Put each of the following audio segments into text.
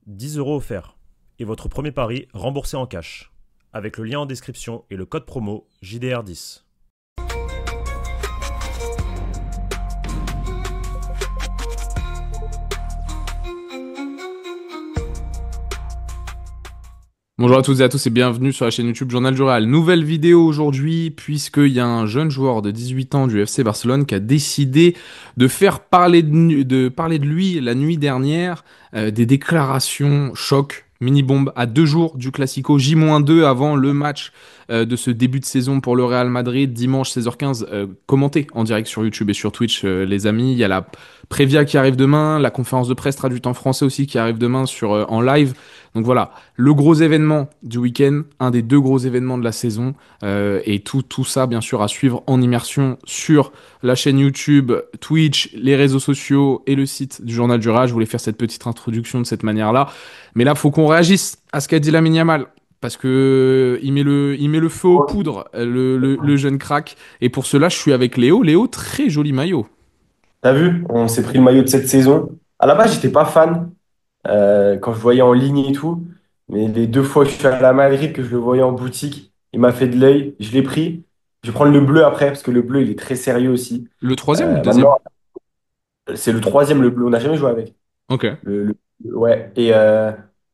10 € offerts. Et votre premier pari remboursé en cash. Avec le lien en description et le code promo JDR10. Bonjour à toutes et à tous et bienvenue sur la chaîne YouTube Journal du Real. Nouvelle vidéo aujourd'hui puisqu'il y a un jeune joueur de 18 ans du FC Barcelone qui a décidé de faire parler de lui la nuit dernière, des déclarations choc, mini-bombe à 2 jours du Classico, J-2 avant le match de ce début de saison pour le Real Madrid, dimanche 16h15, commenté en direct sur YouTube et sur Twitch les amis. Il y a la Prévia qui arrive demain, la conférence de presse traduite en français aussi qui arrive demain en live. Donc voilà, le gros événement du week-end, un des 2 gros événements de la saison, et tout ça, bien sûr, à suivre en immersion sur la chaîne YouTube, Twitch, les réseaux sociaux et le site du Journal du Rage. Je voulais faire cette petite introduction de cette manière-là. Mais là, il faut qu'on réagisse à ce qu'a dit Lamine Yamal. Parce que il met le feu aux poudres, le jeune crack. Et pour cela, je suis avec Léo. Léo, très joli maillot. T'as vu, on s'est pris le maillot de cette saison. À la base, j'étais pas fan quand je voyais en ligne et tout. Mais les 2 fois que je suis allé à Madrid, que je le voyais en boutique, il m'a fait de l'œil. Je l'ai pris. Je vais prendre le bleu après, parce que le bleu, il est très sérieux aussi. Le troisième ou le deuxième? Maintenant, c'est le troisième, le bleu. On n'a jamais joué avec. Ok. Ouais. Et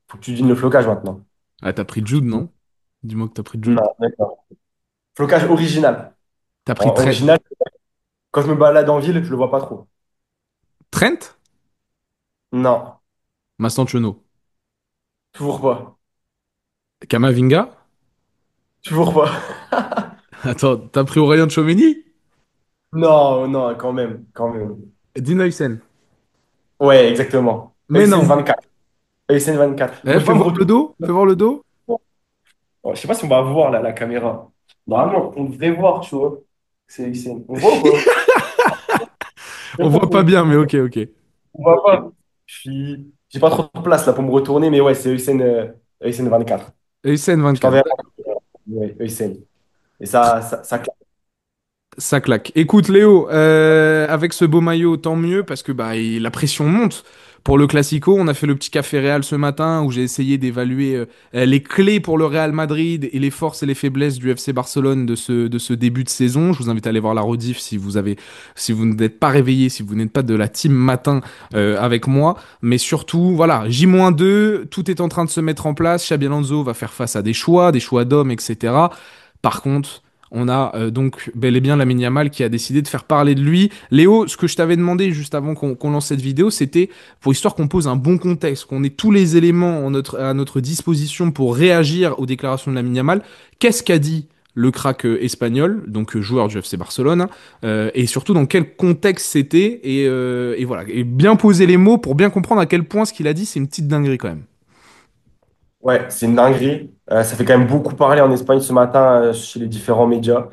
faut que tu devines le flocage maintenant. Ah, t'as pris Jude, non? Dis-moi que t'as pris Jude. Non, d'accord. Flocage original. T'as pris Original, quand je me balade en ville, je le vois pas trop. Trent? Non, Mastantuono. toujours pas. Kamavinga? Toujours pas. Attends, t'as pris Aurélien Tchouameni? Non, non, quand même, quand même. Dina Hussein. Ouais, exactement. Mais ESN non. 24. ESN 24. Eh, Moi, je fais peux me voir le retourner. dos. Fais voir le dos. Je sais pas si on va voir là, la caméra. Normalement, on devrait voir, tu vois. C'est ESN. On voit ou pas? On voit pas bien, mais ok, ok. On voit pas. J'ai pas trop de place là pour me retourner, mais ouais, c'est ESN, ESN 24. Hussein Je 24. t'enverrai. Ouais, ESN. Et ça claque. Ça claque. Écoute, Léo, avec ce beau maillot, tant mieux, parce que la pression monte. Pour le Classico, on a fait le petit café Real ce matin où j'ai essayé d'évaluer les clés pour le Real Madrid et les forces et les faiblesses du FC Barcelone de ce début de saison. Je vous invite à aller voir la rediff si vous n'êtes pas réveillé, si vous n'êtes pas de la team matin avec moi. Mais surtout, voilà, J-2, tout est en train de se mettre en place. Xabi Alonso va faire face à des choix d'hommes, etc. Par contre, on a donc bel et bien Lamine Yamal qui a décidé de faire parler de lui. Léo, ce que je t'avais demandé juste avant qu'on lance cette vidéo, c'était pour histoire qu'on pose un bon contexte, qu'on ait tous les éléments à notre disposition pour réagir aux déclarations de Lamine Yamal. Qu'est-ce qu'a dit le crack espagnol, donc joueur du FC Barcelone, hein, et surtout dans quel contexte c'était, et voilà, et bien poser les mots pour bien comprendre à quel point ce qu'il a dit, c'est une petite dinguerie quand même. Ouais, c'est une dinguerie. Ça fait quand même beaucoup parler en Espagne ce matin chez les différents médias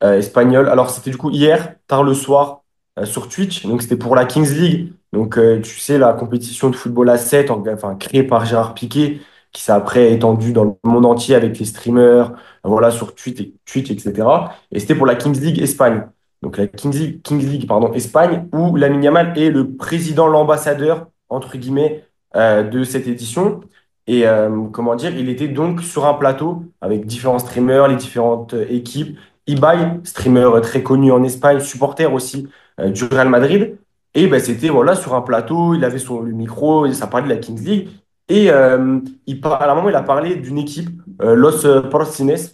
espagnols. Alors, c'était du coup hier, tard le soir, sur Twitch. Donc, c'était pour la Kings League. Donc, tu sais, la compétition de football à 7, enfin, créée par Gérard Piqué, qui s'est après étendue dans le monde entier avec les streamers, voilà, sur Twitch, etc. Et c'était pour la Kings League Espagne. Donc, la Kings League, pardon, Espagne, où Lamine Yamal est le président, l'ambassadeur, entre guillemets, de cette édition. Et comment dire, il était donc sur un plateau avec différents streamers, les différentes équipes. Ibai, streamer très connu en Espagne, supporter aussi du Real Madrid. Et ben, c'était voilà, sur un plateau, il avait le micro, et ça parlait de la Kings League. Et à un moment, il a parlé d'une équipe, Los Porcinos,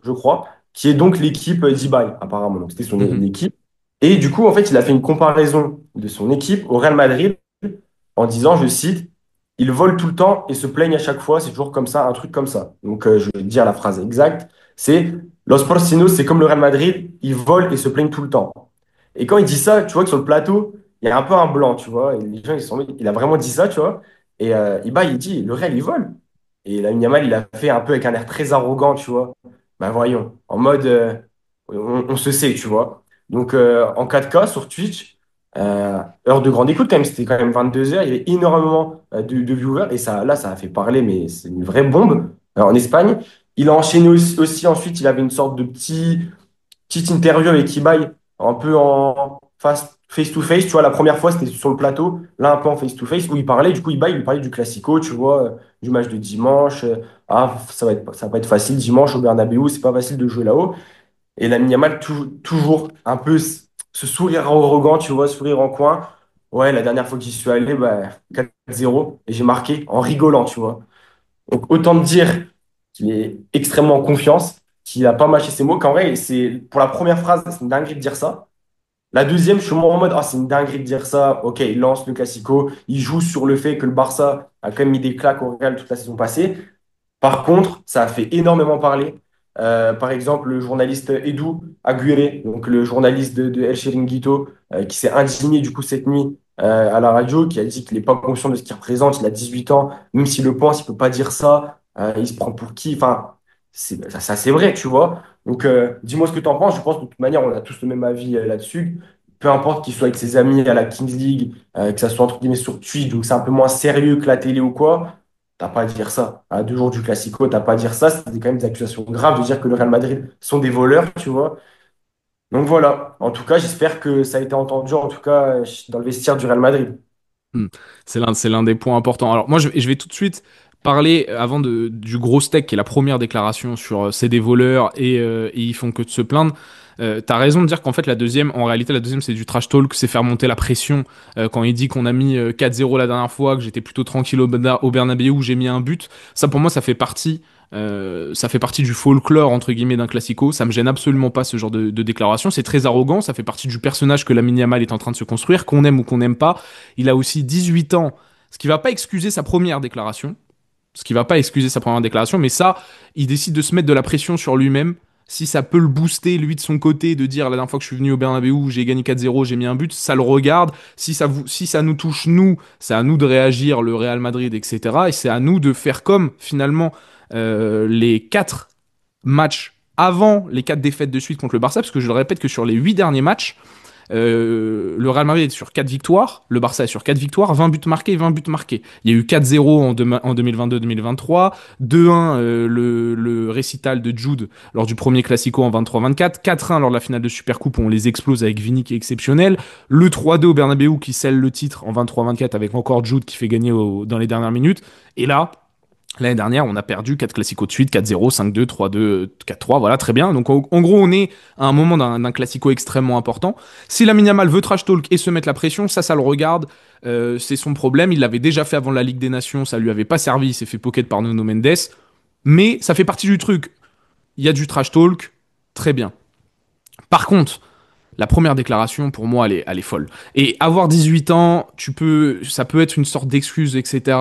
je crois, qui est donc l'équipe d'Ibai, apparemment. Donc, c'était son Mhm. équipe. Et du coup, en fait, il a fait une comparaison de son équipe au Real Madrid en disant, je cite, ils volent tout le temps et se plaignent à chaque fois, c'est toujours comme ça, un truc comme ça. Donc, je vais dire la phrase exacte, c'est Los Porcinos, c'est comme le Real Madrid, ils volent et se plaignent tout le temps. Et quand il dit ça, tu vois que sur le plateau, il y a un peu un blanc, tu vois, et les gens, il a vraiment dit ça, tu vois. Et Iba, il dit, le Real, il vole. Et Lamine Yamal, il a fait un peu avec un air très arrogant, tu vois. Ben voyons, en mode, on se sait, tu vois. Donc, en 4K sur Twitch, heure de grande écoute quand même, c'était quand même 22 heures, il y avait énormément de viewers et ça, là, ça a fait parler, mais c'est une vraie bombe en Espagne. Il a enchaîné aussi, ensuite, il avait une sorte de petite interview avec Ibai, un peu face to face. Tu vois, la première fois, c'était sur le plateau, là, un peu en face to face, où il parlait, du coup, il lui parlait du Classico, tu vois, du match de dimanche. Ça va pas être facile dimanche au Bernabéu, c'est pas facile de jouer là-haut. Et Lamine Yamal, toujours un peu ce sourire arrogant, tu vois, sourire en coin. Ouais, la dernière fois que j'y suis allé, bah, 4-0, et j'ai marqué en rigolant, tu vois. Donc, autant te dire qu'il est extrêmement en confiance, qu'il n'a pas mâché ses mots, qu'en vrai, pour la première phrase, c'est une dinguerie de dire ça. La deuxième, je suis moins en mode, ah, c'est une dinguerie de dire ça. Ok, il lance le Classico, il joue sur le fait que le Barça a quand même mis des claques au Real toute la saison passée. Par contre, ça a fait énormément parler. Par exemple, le journaliste Edu Aguirre, donc le journaliste de El Chiringuito, qui s'est indigné du coup cette nuit à la radio, qui a dit qu'il n'est pas conscient de ce qu'il représente. Il a 18 ans, même s'il le pense, il peut pas dire ça. Il se prend pour qui? Enfin, c'est vrai, tu vois. Donc, dis-moi ce que tu en penses. Je pense que de toute manière, on a tous le même avis là-dessus. Peu importe qu'il soit avec ses amis à la Kings League, que ça soit entre guillemets sur Twitch, donc c'est un peu moins sérieux que la télé ou quoi. T'as pas à dire ça. À 2 jours du Classico, t'as pas à dire ça. C'est quand même des accusations graves de dire que le Real Madrid sont des voleurs, tu vois. Donc voilà. En tout cas, j'espère que ça a été entendu, en tout cas, dans le vestiaire du Real Madrid. Hmm. C'est l'un des points importants. Alors moi, je vais tout de suite parler avant du gros steak, qui est la première déclaration sur c'est des voleurs et ils font que de se plaindre. T'as raison de dire qu'en fait en réalité la deuxième c'est du trash talk, c'est faire monter la pression. Quand il dit qu'on a mis 4-0 la dernière fois, que j'étais plutôt tranquille au Bernabéu, où j'ai mis un but, ça pour moi ça fait partie du folklore entre guillemets d'un classico. Ça me gêne absolument pas ce genre de déclaration. C'est très arrogant. Ça fait partie du personnage que Lamine Yamal est en train de se construire, qu'on aime ou qu'on n'aime pas. Il a aussi 18 ans, ce qui va pas excuser sa première déclaration. Mais ça, il décide de se mettre de la pression sur lui-même. Si ça peut le booster, lui, de son côté, de dire la dernière fois que je suis venu au Bernabéu, j'ai gagné 4-0, j'ai mis un but, ça le regarde. Si ça nous touche, nous, c'est à nous de réagir, le Real Madrid, etc. Et c'est à nous de faire comme, finalement, les 4 matchs avant les 4 défaites de suite contre le Barça, parce que je le répète que sur les 8 derniers matchs, le Real Madrid est sur 4 victoires, le Barça est sur 4 victoires, 20 buts marqués, 20 buts marqués. Il y a eu 4-0 en 2022-2023, 2-1 le récital de Jude lors du premier Classico en 23-24, 4-1 lors de la finale de Supercoupe où on les explose avec Vini qui est exceptionnel, le 3-2 au Bernabéu qui scelle le titre en 23-24 avec encore Jude qui fait gagner dans les dernières minutes. Et là, l'année dernière, on a perdu 4 classicos de suite, 4-0, 5-2, 3-2, 4-3, voilà, très bien. Donc en gros, on est à un moment d'un classico extrêmement important. Si Lamine Yamal veut trash talk et se mettre la pression, ça le regarde, c'est son problème. Il l'avait déjà fait avant la Ligue des Nations, ça lui avait pas servi, il s'est fait pocket par Nuno Mendes. Mais ça fait partie du truc. Il y a du trash talk, très bien. Par contre, la première déclaration, pour moi, elle est folle. Et avoir 18 ans, ça peut être une sorte d'excuse, etc.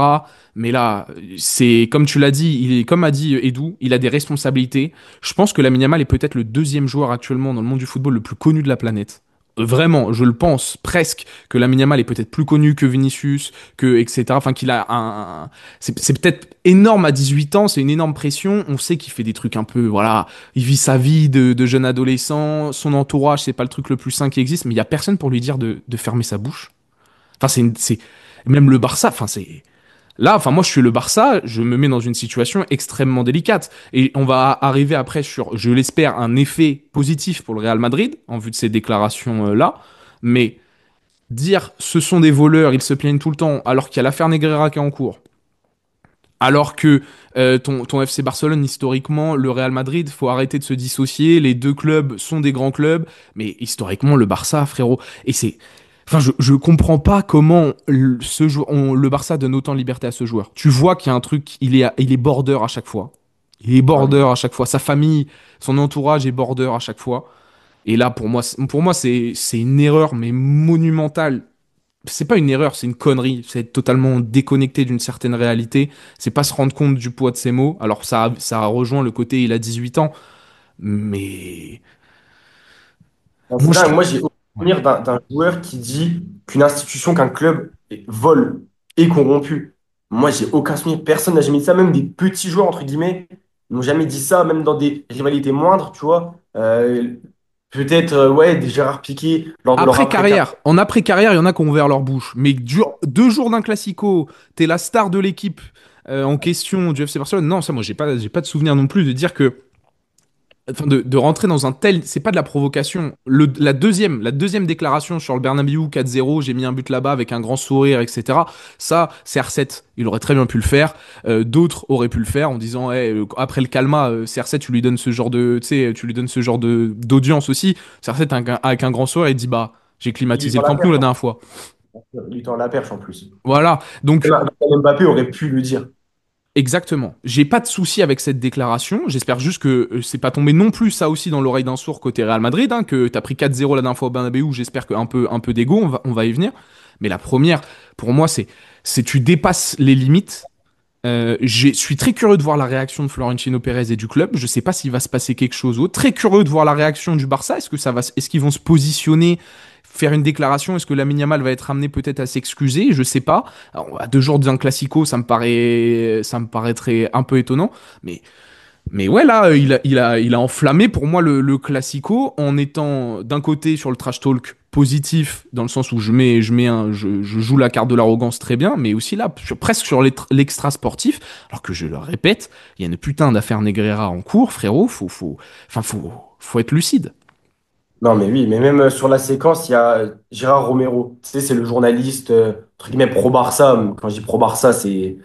Mais là, c'est comme tu l'as dit, comme a dit Edu, il a des responsabilités. Je pense que Lamine Yamal est peut-être le deuxième joueur actuellement dans le monde du football le plus connu de la planète. Vraiment, je le pense presque que Lamine Yamal est peut-être plus connu que Vinicius, que etc. Enfin, qu'il a c'est peut-être énorme à 18 ans, c'est une énorme pression. On sait qu'il fait des trucs un peu, voilà, il vit sa vie de jeune adolescent, son entourage, c'est pas le truc le plus sain qui existe, mais il y a personne pour lui dire de fermer sa bouche. Enfin, même le Barça, enfin, c'est. Là, enfin, moi, je suis le Barça, je me mets dans une situation extrêmement délicate. Et on va arriver après sur, je l'espère, un effet positif pour le Real Madrid, en vue de ces déclarations-là. Mais dire ce sont des voleurs, ils se plaignent tout le temps, alors qu'il y a l'affaire Negreira qui est en cours, alors que ton FC Barcelone, historiquement, le Real Madrid, faut arrêter de se dissocier. Les deux clubs sont des grands clubs, mais historiquement, le Barça, frérot. Et c'est. Enfin, je comprends pas comment le Barça donne autant de liberté à ce joueur. Tu vois qu'il y a un truc, il est border à chaque fois. Il est Ouais. border à chaque fois. Sa famille, son entourage est border à chaque fois. Et là, pour moi, c'est une erreur, mais monumentale. C'est pas une erreur, c'est une connerie. C'est être totalement déconnecté d'une certaine réalité. C'est pas se rendre compte du poids de ses mots. Alors, ça rejoint le côté, il a 18 ans. Mais Non, c'est moi, je dingue. trouve. Moi, j'ai aucun Ouais. souvenir d'un joueur qui dit qu'une institution, qu'un club vole et corrompu. Moi, j'ai aucun souvenir. Personne n'a jamais dit ça. Même des petits joueurs, entre guillemets, n'ont jamais dit ça, même dans des rivalités moindres, tu vois. Peut-être, ouais, des Gérard Piqué lors de leur Après après-carrière. carrière, en après carrière, il y en a qui ont ouvert leur bouche. Mais 2 jours d'un classico, t'es la star de l'équipe en question du FC Barcelone. Non, ça, moi, j'ai pas de souvenir non plus de dire que enfin de rentrer dans un tel, c'est pas de la provocation. La deuxième déclaration sur le Bernabéu 4-0, j'ai mis un but là-bas avec un grand sourire, etc. Ça, CR7, il aurait très bien pu le faire. D'autres auraient pu le faire en disant, après le calma, CR7, tu lui donnes ce genre de, tu sais, tu lui donnes ce genre de d'audience aussi. CR7 avec un grand sourire, il dit, bah, j'ai Il lui climatisé tend le la Camp Nou perche, la en dernière fois. plus. Il lui tend la perche en plus. Voilà. Donc, Même Mbappé aurait pu le dire. exactement. J'ai pas de souci avec cette déclaration. J'espère juste que c'est pas tombé non plus ça aussi dans l'oreille d'un sourd côté Real Madrid, hein, que t'as pris 4-0 la dernière fois au Bernabéu. J'espère qu'un peu d'ego, on va y venir. Mais la première, pour moi, c'est tu dépasses les limites. Je suis très curieux de voir la réaction de Florentino Pérez et du club. Je sais pas s'il va se passer quelque chose d'autre. Très curieux de voir la réaction du Barça. Est-ce qu'ils vont se positionner, faire une déclaration? Est-ce que Lamine Yamal va être amené peut-être à s'excuser? Je sais pas. Alors, à 2 jours d'un classico, ça me paraîtrait un peu étonnant. Mais ouais, là, il a enflammé pour moi le Classico en étant d'un côté sur le trash talk positif, dans le sens où je joue la carte de l'arrogance très bien, mais aussi là, presque sur l'extra sportif, alors que je le répète, il y a une putain d'affaire Negreira en cours, frérot, enfin, faut être lucide. Non, mais oui, mais même sur la séquence, il y a Gérard Romero. Tu sais, c'est le journaliste, entre guillemets, pro-Barça. Quand je dis pro-Barça, c'est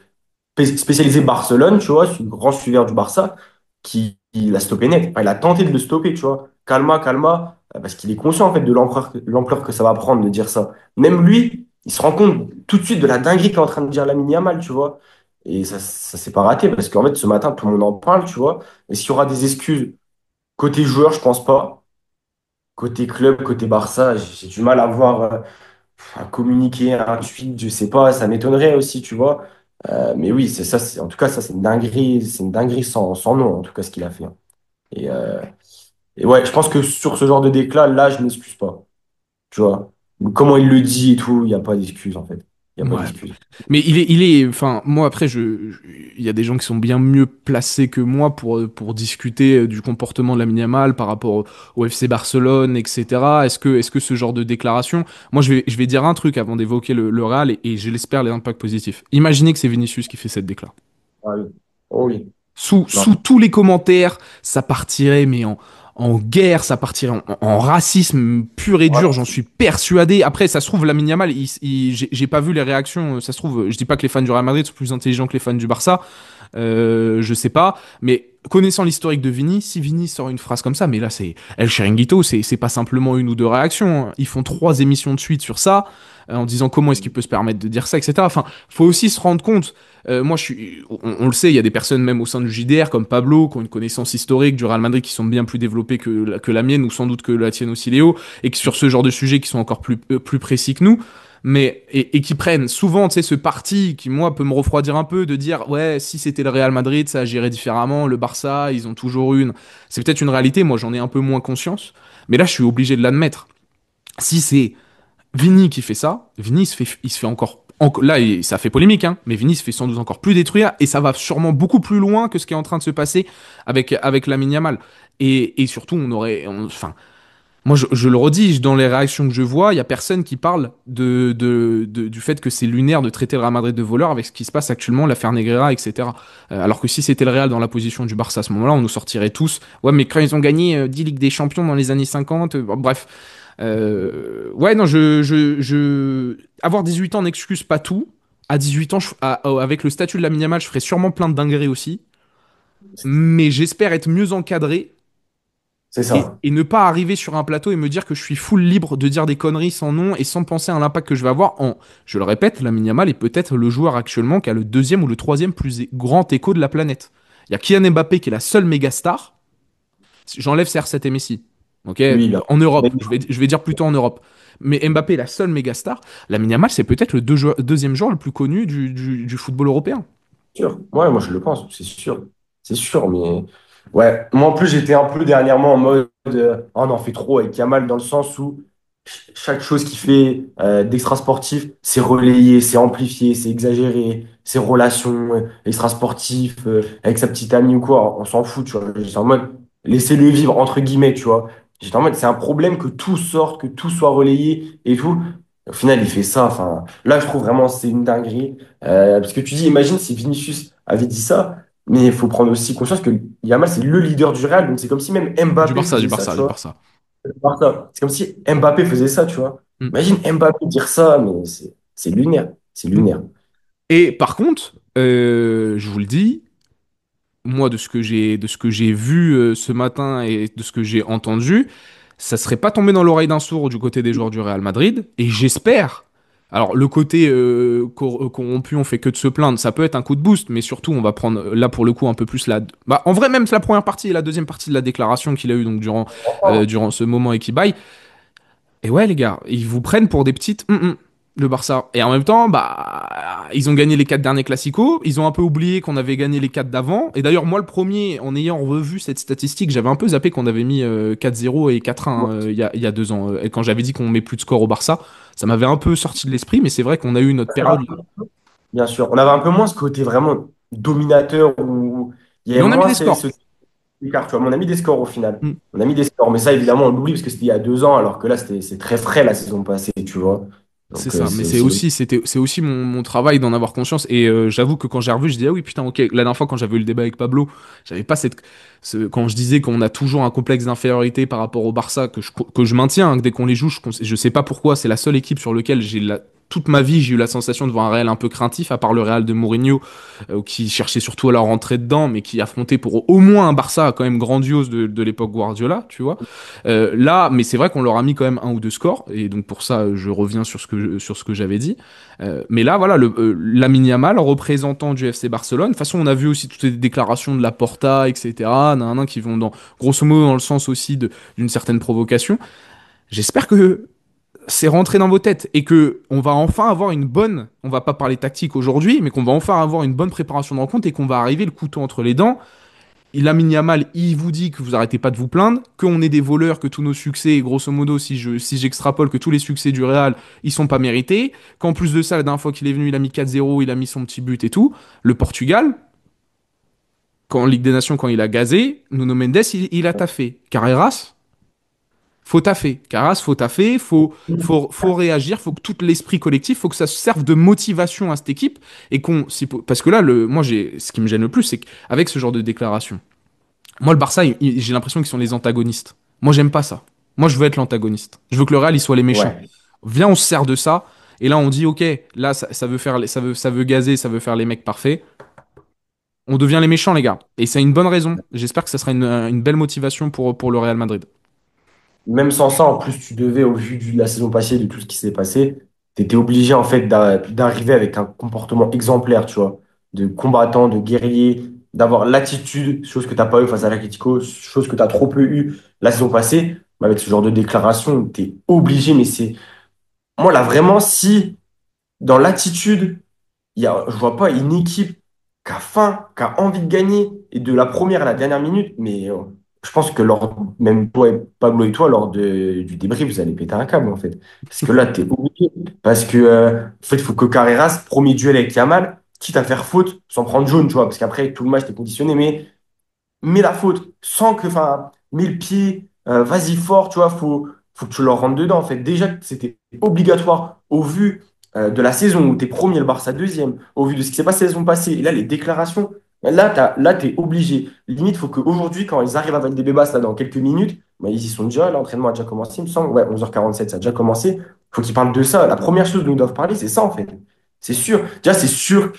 spécialisé Barcelone, tu vois, c'est un grand suiveur du Barça, qui l'a stoppé net. Enfin, il a tenté de le stopper, tu vois. Calma, calma, parce qu'il est conscient, en fait, de l'ampleur que ça va prendre de dire ça. Même lui, il se rend compte tout de suite de la dinguerie qu'est en train de dire Lamine Yamal, tu vois. Et ça s'est pas raté, parce qu'en fait, ce matin, tout le monde en parle, tu vois. Et s'il y aura des excuses côté joueur, je pense pas. Côté club, côté Barça, j'ai du mal à voir à communiquer un tweet, je sais pas, ça m'étonnerait aussi, tu vois. Mais oui, c'est ça, en tout cas, ça, c'est une dinguerie sans nom, en tout cas, ce qu'il a fait, hein. Et, euh, et ouais, je pense que sur ce genre de déclat, là, je m'excuse pas, tu vois. Comment il le dit et tout, il n'y a pas d'excuse, en fait. Il n'y a pas Ouais. d'excuse. Mais enfin, moi après, il y a des gens qui sont bien mieux placés que moi pour discuter du comportement de Lamine Yamal par rapport au FC Barcelone, etc. Est-ce que ce genre de déclaration, moi je vais dire un truc avant d'évoquer le Real et je l'espère les impacts positifs. Imaginez que c'est Vinicius qui fait cette déclaration. Ah oui. Oh oui. Sous, Non. sous tous les commentaires, ça partirait, mais en guerre, ça partirait en racisme pur et dur, Ouais. j'en suis persuadé. Après, ça se trouve, Lamine Yamal, j'ai pas vu les réactions, ça se trouve, je dis pas que les fans du Real Madrid sont plus intelligents que les fans du Barça, je sais pas, mais connaissant l'historique de Vini, si Vini sort une phrase comme ça, mais là, c'est El Chiringuito, c'est pas simplement une ou deux réactions, hein. Ils font 3 émissions de suite sur ça, en disant comment est-ce qu'il peut se permettre de dire ça, etc. Enfin, faut aussi se rendre compte. Moi, on le sait, il y a des personnes même au sein du JDR comme Pablo qui ont une connaissance historique du Real Madrid qui sont bien plus développées que la mienne ou sans doute que la tienne aussi, Léo, et que sur ce genre de sujet qui sont encore plus précis que nous. Mais, et qui prennent souvent, tu sais, ce parti qui, moi, peut me refroidir un peu de dire, ouais, si c'était le Real Madrid, ça agirait différemment. Le Barça, ils ont toujours une. C'est peut-être une réalité, moi, j'en ai un peu moins conscience. Mais là, je suis obligé de l'admettre. Si c'est Vini qui fait ça, Vini il se fait là, ça fait polémique, hein, mais Vini se fait sans doute encore plus détruire et ça va sûrement beaucoup plus loin que ce qui est en train de se passer avec Lamine Yamal. Et surtout, enfin, moi, je le redis, dans les réactions que je vois, il y a personne qui parle du fait que c'est lunaire de traiter le Real Madrid de voleur avec ce qui se passe actuellement, l'affaire Negreira, etc. Alors que si c'était le Real dans la position du Barça à ce moment-là, on nous sortirait tous. Ouais, mais quand ils ont gagné 10 Ligues des Champions dans les années 50, bref. Ouais, non, avoir 18 ans n'excuse pas tout. À 18 ans, avec le statut de la Yamal, je ferais sûrement plein de dingueries aussi. Mais j'espère être mieux encadré C'est et, ça. et ne pas arriver sur un plateau et me dire que je suis full libre de dire des conneries sans nom et sans penser à l'impact que je vais avoir je le répète, Lamine Yamal est peut-être le joueur actuellement qui a le deuxième ou le troisième plus grand écho de la planète. Il y a Kylian Mbappé qui est la seule méga star. J'enlève CR7 et Messi. Ok, Oui, bien. en Mais Europe, je vais dire plutôt en Europe. Mais Mbappé est la seule méga star. Lamine Yamal, c'est peut-être le deuxième joueur le plus connu du football européen. sûr. Ouais, moi je le pense, c'est sûr. C'est sûr, mais ouais. Moi en plus j'étais un peu dernièrement en mode oh, on en fait trop avec Yamal dans le sens où chaque chose qu'il fait d'extra sportif, c'est relayé, c'est amplifié, c'est exagéré, ses relations extra sportives avec sa petite amie ou quoi, on s'en fout, tu vois. J'étais en mode laissez-le vivre entre guillemets, tu vois. J'étais en mode c'est un problème que tout sorte, que tout soit relayé et tout. Au final, il fait ça. Enfin, là, je trouve vraiment c'est une dinguerie. Parce que tu dis, imagine si Vinicius avait dit ça, Mais il faut prendre aussi conscience que Yamal, c'est le leader du Real. Donc c'est comme si même Du Mbappé Barça, du faisait ça, Barça, tu du vois. Barça. C'est comme si Mbappé faisait ça, tu vois. Mm. Imagine Mbappé dire ça, mais c'est lunaire. C'est Mm. lunaire. Et par contre, je vous le dis, moi, de ce que j'ai vu ce matin et de ce que j'ai entendu, ça serait pas tombé dans l'oreille d'un sourd du côté des joueurs du Real Madrid. Et j'espère. Alors, le côté corrompu, on fait que de se plaindre, ça peut être un coup de boost, mais surtout, on va prendre là pour le coup un peu plus la. Bah, en vrai, même la première partie et la deuxième partie de la déclaration qu'il a eue donc durant ce moment Equibail. Et ouais, les gars, ils vous prennent pour des petites le Barça. Et en même temps, bah, ils ont gagné les 4 derniers classicos. Ils ont un peu oublié qu'on avait gagné les 4 d'avant. Et d'ailleurs, moi, le premier, en ayant revu cette statistique, j'avais un peu zappé qu'on avait mis 4-0 et 4-1 il y a 2 ans. Et quand j'avais dit qu'on met plus de score au Barça, ça m'avait un peu sorti de l'esprit. Mais c'est vrai qu'on a eu notre période là. Bien sûr. On avait un peu moins ce côté vraiment dominateur où il y Mais avait on a mis moins des scores. ce écart. Tu vois, mais on a mis des scores au final. Mm. On a mis des scores. Mais ça, évidemment, on l'oublie parce que c'était il y a 2 ans, alors que là, c'est très frais la saison passée, tu vois. C'est Donc, ça, mais c'est aussi. c'est aussi mon travail d'en avoir conscience. Et j'avoue que quand j'ai revu, je dis ah oui putain ok. La dernière fois quand j'avais eu le débat avec Pablo, j'avais pas quand je disais qu'on a toujours un complexe d'infériorité par rapport au Barça que je maintiens hein, que dès qu'on les joue, je sais pas pourquoi, c'est la seule équipe sur laquelle toute ma vie j'ai eu la sensation de voir un Real un peu craintif, à part le Real de Mourinho qui cherchait surtout à leur rentrer dedans, mais qui affrontait pour au moins un Barça quand même grandiose de l'époque Guardiola, tu vois. Là, mais c'est vrai qu'on leur a mis quand même un ou deux scores, et donc pour ça, je reviens sur ce que j'avais dit. Mais là, voilà, Lamine Yamal, représentant du FC Barcelone. De toute façon, on a vu aussi toutes les déclarations de Laporta, etc., qui vont grosso modo, dans le sens aussi d'une certaine provocation. J'espère que c'est rentré dans vos têtes et que on va enfin avoir on va pas parler tactique aujourd'hui, mais qu'on va enfin avoir une bonne préparation de rencontre et qu'on va arriver le couteau entre les dents. Lamine Yamal, il vous dit que vous arrêtez pas de vous plaindre, qu'on est des voleurs, que tous nos succès, et grosso modo, si j'extrapole, que tous les succès du Real, ils sont pas mérités, qu'en plus de ça, la dernière fois qu'il est venu, il a mis 4-0, il a mis son petit but et tout. Le Portugal, en Ligue des Nations, quand il a gazé, Nuno Mendes, il a taffé. Carreras, faut taffer. Carreras, faut taffer, faut réagir, faut que tout l'esprit collectif, faut que ça serve de motivation à cette équipe, et parce que là, ce qui me gêne le plus, c'est qu'avec ce genre de déclaration, moi, le Barça, j'ai l'impression qu'ils sont les antagonistes. Moi, j'aime pas ça. Moi, je veux être l'antagoniste. Je veux que le Real, il soit les méchants. Ouais. Viens, on se sert de ça. Et là, on dit, ok, là, ça veut faire, ça veut gazer, ça veut faire les mecs parfaits. On devient les méchants, les gars. Et c'est une bonne raison. J'espère que ça sera une belle motivation pour le Real Madrid. Même sans ça, en plus, tu devais, au vu de la saison passée, de tout ce qui s'est passé, tu étais obligé, en fait, d'arriver avec un comportement exemplaire, tu vois, de combattant, de guerrier, d'avoir l'attitude, chose que tu n'as pas eu face à l'Atlético, chose que tu as trop peu eu la saison passée. Mais avec ce genre de déclaration, tu es obligé, mais c'est. Moi, là, vraiment, si dans l'attitude, je vois pas une équipe qui a faim, qui a envie de gagner, et de la première à la dernière minute, mais je pense que même toi, Pablo et toi, du débrief, vous allez péter un câble, en fait. Parce que là, tu es obligé. Parce que, en fait, il faut que Carreras, premier duel avec Yamal, quitte à faire faute, sans prendre jaune, tu vois, parce qu'après, tout le match, t'es conditionné, mais mets la faute sans que, enfin, mets le pied, vas-y fort, tu vois, faut que tu leur rentres dedans. En fait, déjà, que c'était obligatoire au vu de la saison où tu es premier, le Barça deuxième, au vu de ce qui s'est passé la saison passée, et là, les déclarations, là, tu es obligé. Limite, il faut qu'aujourd'hui, quand ils arrivent à valider Bébas, là, dans quelques minutes, bah, ils y sont déjà, l'entraînement a déjà commencé, il me semble, ouais, 11h47 ça a déjà commencé, il faut qu'ils parlent de ça. La première chose dont ils doivent parler, c'est ça, en fait. C'est sûr. Déjà, c'est sûr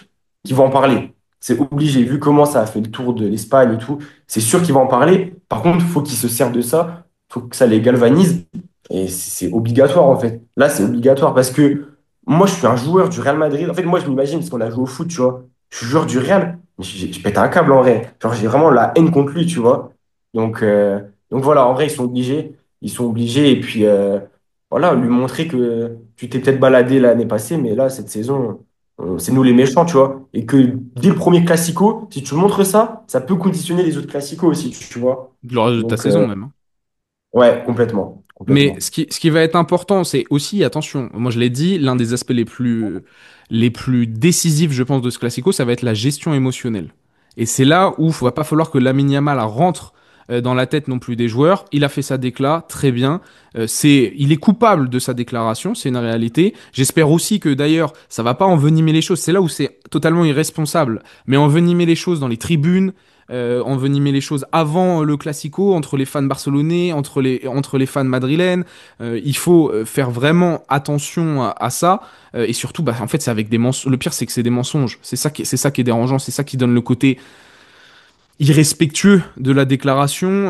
qu'ils vont en parler. C'est obligé, vu comment ça a fait le tour de l'Espagne et tout. C'est sûr qu'ils vont en parler. Par contre, il faut qu'ils se servent de ça. Il faut que ça les galvanise. Et c'est obligatoire, en fait. Là, c'est obligatoire parce que moi, je suis un joueur du Real Madrid. En fait, moi, je m'imagine, parce qu'on a joué au foot, tu vois. Je suis joueur du Real. Mais je pète un câble, en vrai. Genre, j'ai vraiment la haine contre lui, tu vois. Donc, euh, donc voilà, en vrai, ils sont obligés. Ils sont obligés. Et puis, voilà, lui montrer que tu t'es peut-être baladé l'année passée, mais là, cette saison, c'est nous les méchants, tu vois. Et que dès le premier classico, si tu montres ça, ça peut conditionner les autres classicos aussi, tu vois. Le reste de ta Donc, saison, même. Hein. ouais, complètement. Mais Complètement. ce qui va être important, c'est aussi, attention, moi je l'ai dit, l'un des aspects les plus décisifs, je pense, de ce classico, ça va être la gestion émotionnelle. Et c'est là où il va pas falloir que Lamine Yamal rentre dans la tête non plus des joueurs. Il a fait sa décla, très bien. Il est coupable de sa déclaration, c'est une réalité. J'espère aussi que d'ailleurs, ça va pas envenimer les choses. C'est là où c'est totalement irresponsable. Mais envenimer les choses dans les tribunes, envenimer les choses avant le Classico, entre les fans barcelonais, entre les fans madrilènes. Il faut faire vraiment attention à ça. Et surtout, bah, en fait, c'est avec des mensonges. Le pire, c'est que c'est des mensonges. C'est ça qui est dérangeant. C'est ça qui donne le côté irrespectueux de la déclaration.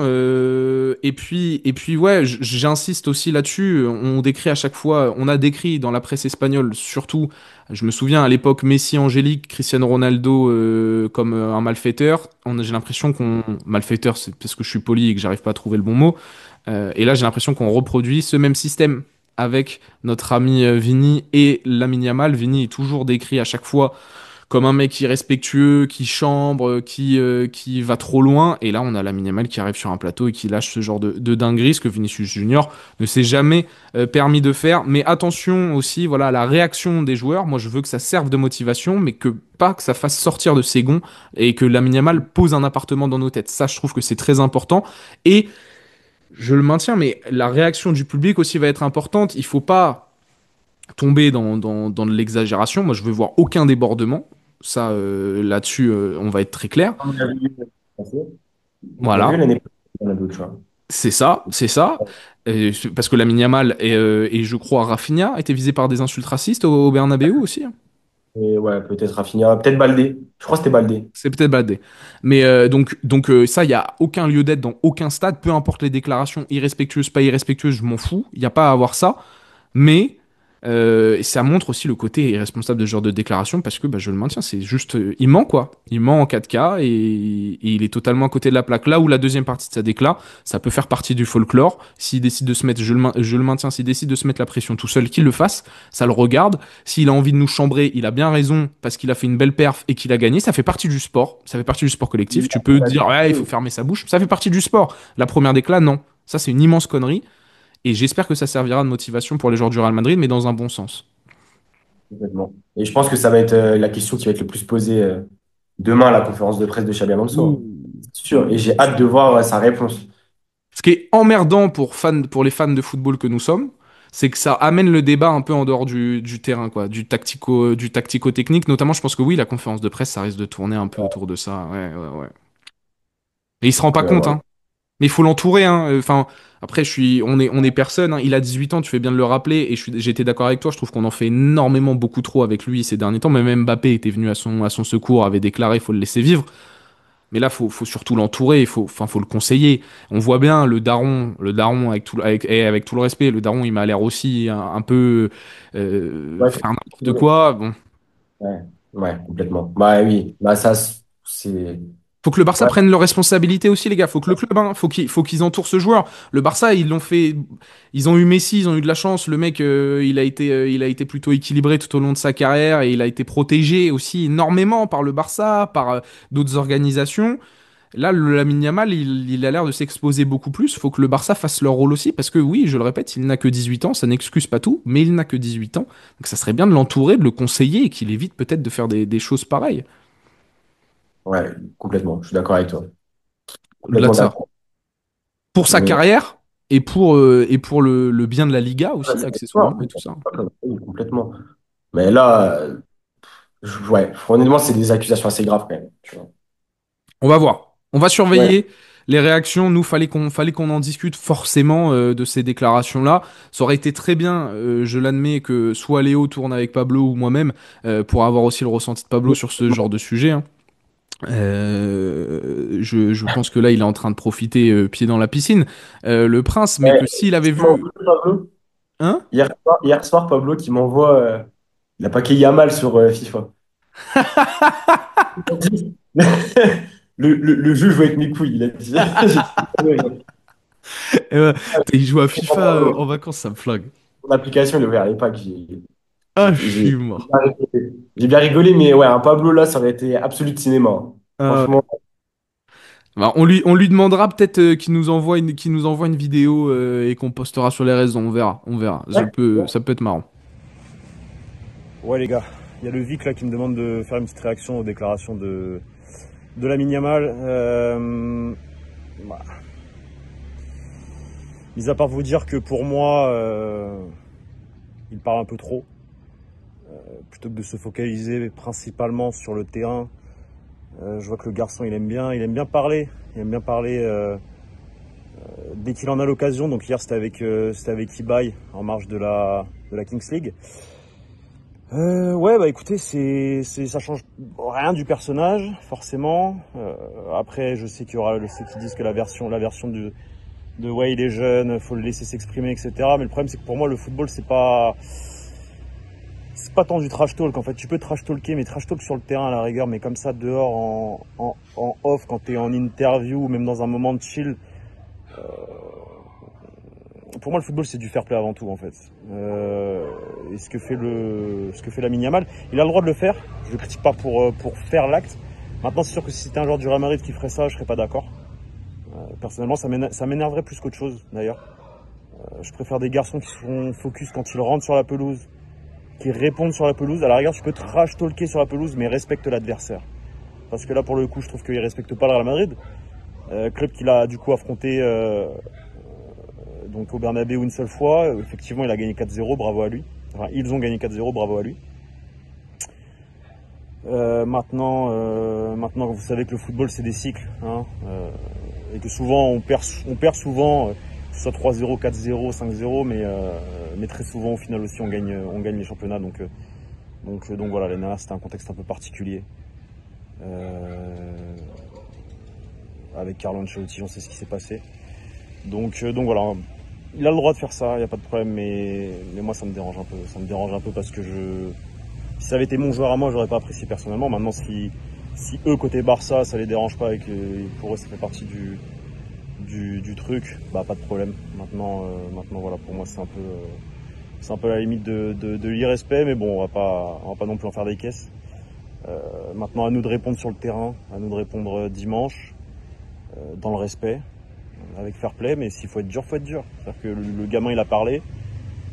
Ouais, j'insiste aussi là-dessus. On décrit à chaque fois, on a décrit dans la presse espagnole, surtout, je me souviens à l'époque Messi, Angélique, Cristiano Ronaldo comme un malfaiteur. J'ai l'impression qu'on malfaiteur, c'est parce que je suis poli et que j'arrive pas à trouver le bon mot. Et là, j'ai l'impression qu'on reproduit ce même système avec notre ami Vini et Lamine Yamal. Vini est toujours décrit à chaque fois comme un mec irrespectueux, qui chambre, qui va trop loin. Et là, on a Lamine Yamal qui arrive sur un plateau et qui lâche ce genre de dinguerie, ce que Vinicius Junior ne s'est jamais permis de faire. Mais attention aussi, voilà, à la réaction des joueurs. Moi, je veux que ça serve de motivation, mais que pas que ça fasse sortir de ses gonds et que Lamine Yamal pose un appartement dans nos têtes. Ça, je trouve que c'est très important. Et je le maintiens, mais la réaction du public aussi va être importante. Il faut pas tomber dans de l'exagération. Moi, je veux voir aucun débordement. Ça, là-dessus, on va être très clair. On l'a vu Voilà, l'année passée, on a d'autres choix. c'est ça, c'est ça. Parce que Lamine Yamal et je crois Rafinha étaient visés par des insultes racistes au Bernabéu aussi, hein. Et ouais, peut-être Rafinha, peut-être Baldé. Je crois que c'était Baldé. C'est peut-être badé. Mais ça, il n'y a aucun lieu d'être dans aucun stade, peu importe les déclarations irrespectueuses, pas irrespectueuses, je m'en fous. Il n'y a pas à avoir ça. Mais ça montre aussi le côté irresponsable de ce genre de déclaration parce que bah, je le maintiens, c'est juste. Il ment quoi. Il ment en 4K et il est totalement à côté de la plaque. Là où la deuxième partie de sa décla, ça peut faire partie du folklore. S'il décide de se mettre, je le maintiens, s'il décide de se mettre la pression tout seul, qu'il le fasse. Ça le regarde. S'il a envie de nous chambrer, il a bien raison parce qu'il a fait une belle perf et qu'il a gagné. Ça fait partie du sport. Ça fait partie du sport collectif. Tu peux dire, ouais, il faut fermer sa bouche. Ça fait partie du sport. La première décla, non. Ça, c'est une immense connerie. Et j'espère que ça servira de motivation pour les joueurs du Real Madrid, mais dans un bon sens. Complètement. Et je pense que ça va être la question qui va être le plus posée demain à la conférence de presse de Xabi Alonso. Ouh. C'est sûr. Et j'ai hâte de voir sa réponse. Ce qui est emmerdant pour les fans de football que nous sommes, c'est que ça amène le débat un peu en dehors du terrain, quoi, du tactico-technique. Notamment, je pense que oui, la conférence de presse, ça risque de tourner un peu autour de ça. Ouais, ouais, ouais. Et il se rend pas compte, Voilà. hein. Mais il faut l'entourer, hein. Enfin, après, on est personne, hein. Il a 18 ans, tu fais bien de le rappeler, et j'étais d'accord avec toi. Je trouve qu'on en fait énormément, beaucoup trop avec lui ces derniers temps. Même Mbappé était venu à son secours, avait déclaré, il faut le laisser vivre. Mais là, faut surtout l'entourer, faut le conseiller. On voit bien le daron avec tout le respect, le daron, il m'a l'air aussi un peu Ouais, faire n'importe quoi. Bon, ouais, ouais, complètement. Bah oui, bah ça, c'est. faut que le Barça Ouais, prenne leurs responsabilités aussi, les gars. Faut que le club, hein, faut qu'ils entourent ce joueur. Le Barça, ils l'ont fait. Ils ont eu Messi, ils ont eu de la chance. Le mec, il a été plutôt équilibré tout au long de sa carrière et il a été protégé aussi énormément par le Barça, par d'autres organisations. Là, le Lamine Yamal, il a l'air de s'exposer beaucoup plus. Faut que le Barça fasse leur rôle aussi, parce que oui, je le répète, il n'a que 18 ans, ça n'excuse pas tout, mais il n'a que 18 ans. Donc ça serait bien de l'entourer, de le conseiller et qu'il évite peut-être de faire des choses pareilles. ouais, complètement. Je suis d'accord avec toi. Au-delà Complètement de ça. d'accord. Pour sa Mais carrière et pour le bien de la Liga ouais, aussi, c'est accessoirement, fort. et tout ça. Oui, complètement. Mais là, ouais, honnêtement, c'est des accusations assez graves quand même. Tu vois. On va voir. On va Ouais, surveiller les réactions. Nous, fallait qu'on en discute forcément de ces déclarations-là. Ça aurait été très bien, je l'admets, que soit Léo tourne avec Pablo ou moi-même pour avoir aussi le ressenti de Pablo sur ce genre de sujet, hein. Je pense que là, il est en train de profiter pied dans la piscine, le prince, mais ouais. que s'il avait Justement, vu... Pablo, Hein? hier soir, Pablo qui m'envoie la paquet Yamal sur FIFA. Le jeu joue avec mes couilles, il a dit. Il joue à FIFA Pablo, en vacances, ça me flingue. mon application, il est ouvert à l'époque. Ah, je J'ai suis mort. j'ai bien rigolé, mais ouais, un Pablo là, ça aurait été absolu de cinéma, hein. Ah, ouais. Franchement, Bah, on lui demandera peut-être qu'il nous envoie une vidéo et qu'on postera sur les réseaux. On verra, on verra. ouais. Ça peut être marrant. Ouais les gars, il y a le Vic là qui me demande de faire une petite réaction aux déclarations de Lamine Yamal. Bah, mis à part vous dire que pour moi, il parle un peu trop. Plutôt que de se focaliser principalement sur le terrain, je vois que le garçon il aime bien parler. Il aime bien parler dès qu'il en a l'occasion. Donc hier c'était avec Ibai en marge de la Kings League. Ouais bah écoutez, ça change rien du personnage forcément. Après je sais qu'il y aura ceux qui disent que la version de ouais il est jeune, faut le laisser s'exprimer, etc. Mais le problème c'est que pour moi le football c'est pas tant du trash talk. En fait tu peux trash talker, mais trash talk sur le terrain à la rigueur, mais comme ça dehors en off quand t'es en interview ou même dans un moment de chill. Pour moi le football c'est du fair play avant tout en fait. Et ce que fait Lamine Yamal, il a le droit de le faire. Je le critique pas pour faire l'acte. Maintenant c'est sûr que si c'était un joueur du Real Madrid qui ferait ça, je serais pas d'accord. Personnellement ça m'énerverait plus qu'autre chose d'ailleurs. Je préfère des garçons qui sont focus quand ils rentrent sur la pelouse, qui répondent sur la pelouse. À la rigueur tu peux trash talker sur la pelouse, mais respecte l'adversaire. Parce que là pour le coup je trouve qu'il respecte pas le Real Madrid. Club qu'il a du coup affronté donc au Bernabéu une seule fois. Effectivement il a gagné 4-0, bravo à lui. Enfin ils ont gagné 4-0, bravo à lui. Maintenant vous savez que le football c'est des cycles, hein, et que souvent on perd souvent, que ce soit 3-0, 4-0, 5-0, mais très souvent au final aussi on gagne les championnats. Donc voilà, l'année dernière c'était un contexte un peu particulier. Avec Carlo Ancelotti, on sait ce qui s'est passé. Donc voilà, il a le droit de faire ça, il n'y a pas de problème, mais moi ça me dérange un peu. Ça me dérange un peu parce que si ça avait été mon joueur à moi, j'aurais pas apprécié personnellement. Maintenant, si eux, côté Barça, ça les dérange pas et que pour eux ça fait partie du truc, bah pas de problème. Maintenant voilà, pour moi c'est un peu la limite de l'irrespect, mais bon, on va pas non plus en faire des caisses. Maintenant, à nous de répondre sur le terrain, à nous de répondre dimanche, dans le respect, avec fair play, mais s'il faut être dur, faut être dur. C'est-à-dire que le gamin il a parlé.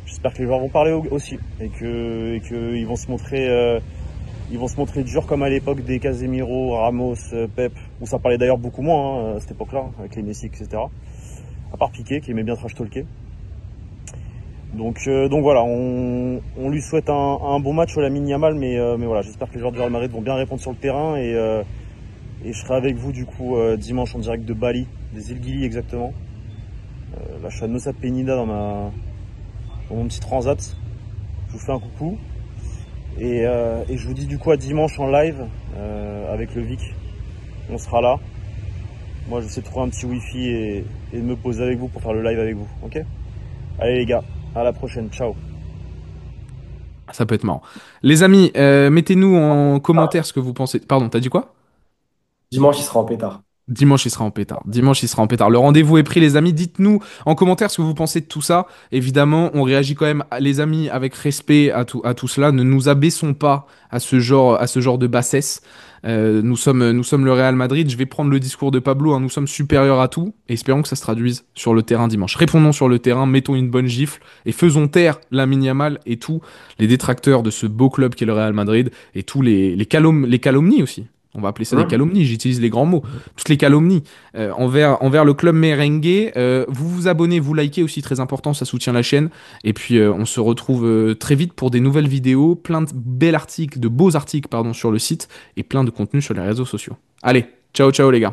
J'espère que les joueurs vont parler aussi et que ils vont se montrer durs comme à l'époque des Casemiro, Ramos, Pep, où ça parlait d'ailleurs beaucoup moins à cette époque-là, avec les Messi, etc. À part Piqué qui aimait bien trash talker. Donc voilà, on lui souhaite un bon match au Lamine Yamal, mais voilà, j'espère que les joueurs du Real Madrid vont bien répondre sur le terrain et je serai avec vous du coup dimanche en direct de Bali, des îles Gili exactement. Là je suis à Nusa Penida dans mon petit transat. Je vous fais un coucou et je vous dis du coup à dimanche en live avec le Vic. On sera là. Moi j'essaie de trouver un petit wifi et de me poser avec vous pour faire le live avec vous. Ok? Allez les gars, à la prochaine, ciao. Ça peut être marrant. Les amis, mettez-nous en commentaire ce que vous pensez. Pardon, t'as dit quoi? Dimanche, il sera en pétard. Dimanche, il sera en pétard. Dimanche, il sera en pétard. Le rendez-vous est pris, les amis. Dites-nous en commentaire ce que vous pensez de tout ça. Évidemment, on réagit quand même, les amis, avec respect à tout cela. Ne nous abaissons pas à ce genre de bassesse. Nous sommes le Real Madrid. Je vais prendre le discours de Pablo, hein. Nous sommes supérieurs à tout. Et espérons que ça se traduise sur le terrain dimanche. Répondons sur le terrain, mettons une bonne gifle et faisons taire Lamine Yamal et tous les détracteurs de ce beau club qu'est le Real Madrid et tous les calomnies aussi. On va appeler ça des calomnies, j'utilise les grands mots. Toutes les calomnies envers le club merengue. Vous vous abonnez, vous likez aussi, très important, ça soutient la chaîne. Et puis on se retrouve très vite pour des nouvelles vidéos, plein de beaux articles pardon, sur le site et plein de contenus sur les réseaux sociaux. Allez, ciao ciao les gars.